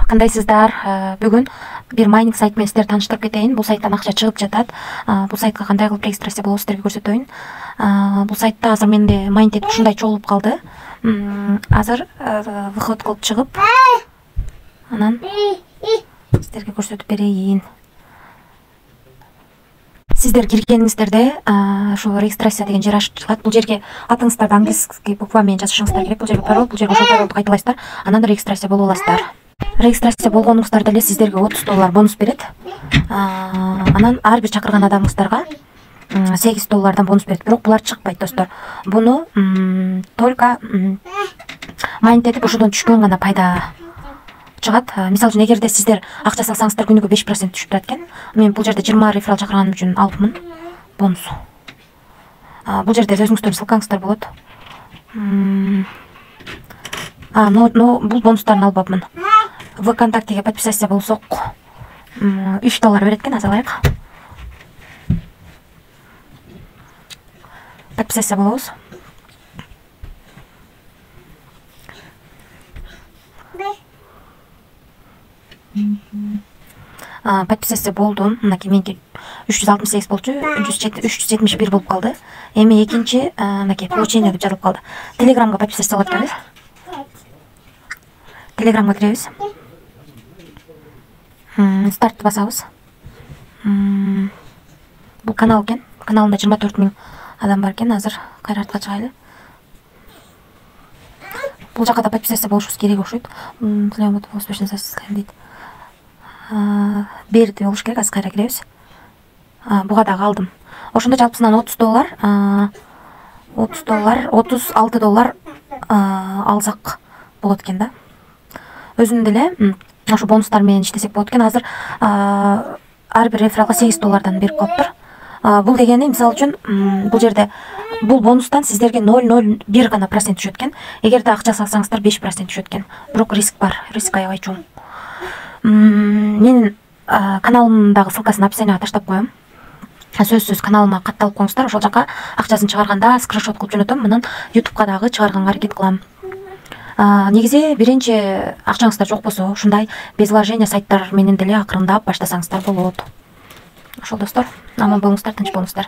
Кандайсыздар? Бүгүн бир майнинг сайт менен сиздерди тааныштырып кетейин. Бул сайттан акча чыгып жатат. Бул сайтка кандай кылып регистрация болот сиздерге көрсөтөйүн. Бул сайтта азыр менде майнинг этип ушундай чогулуп калды. Азыр выход кылып чыгып, анан сиздерге көрсөтүп берейин. Сиздер киргениңиздерде ошо регистрация деген жер ачып чыгат. Бул жерге атыңыздарды английский буква менен жазышыңыздар керек. Бул жерге пароль, бул жерге ошол паролду кайталайсыздар. Анан регистрация болуп аласыздар. Регистрация болгонуңуздарда эле сиздерге $30 бонус берет. Анан ар бир чакырган адамыңыздарга $8 бонус берет. Бирок булар чыкпайт, достор. Буну только майнинг этип ошодон түшкөн гана пайда чыгат. Мисалы үчүн, эгерде сиздер акча салсаңыздар күнүгө 5% түшүп турат экен. Мен бул жерде 20 реферал чакырганым үчүн алыпмын бонус. Бул жерде өзүңүздөрдүн ссылкаңыздар болот. Бул бонустарын алып апмын. ВКонтактеге подписаться болсок $3 берет экен. Азыр алайык. Подписаться болобуз. Подписаться болдум. Мынакей меники 368 болчу, 371 болуп калды. Эми экинчи мынакей получение деп жазылып калды. Телеграмга подписаться кылып келебиз. Телеграмга киребиз. Стартты басабыз. Бул канал экен. Каналында 24 000 адам бар экен. Азыр кайра артка чыгайлы. Бул жака да подписаться болушубуз керек окшойт. Успешно засылаем дейт. Берди болуш керек. Азыр кайра киребиз. Буга дагы алдым. Ошондо жалпысынан $30, $36 алсак болот экен да. Өзүндө эле ошо бонустар менен иштесек болот экен. Азыр ар бир рефералга $8 берип калыптыр. Бул дегени, мисалы үчүн, бул жерде бул бонустан сиздерге 0,01 гана процент түшөт экен. Эгерде акча салсаңыздар 5% түшөт экен. Бирок риск бар, риск аябай чоң. Менин каналымдагы ссылкасын описанияга таштап коем. Сөзсүз каналыма катталып коюңуздар. Ошол жака акчасын чыгарганда скриншот кылып жөнөтөм. Мындан YouTube'ка дагы чыгарганга аракет кылам. Негизи биринчи акчаңыздар жок болсо, ушундай без вложения сайттар менен деле акырындап баштасаңыздар болот. Ошол, достор, аман болуңуздар, тынч болуңуздар.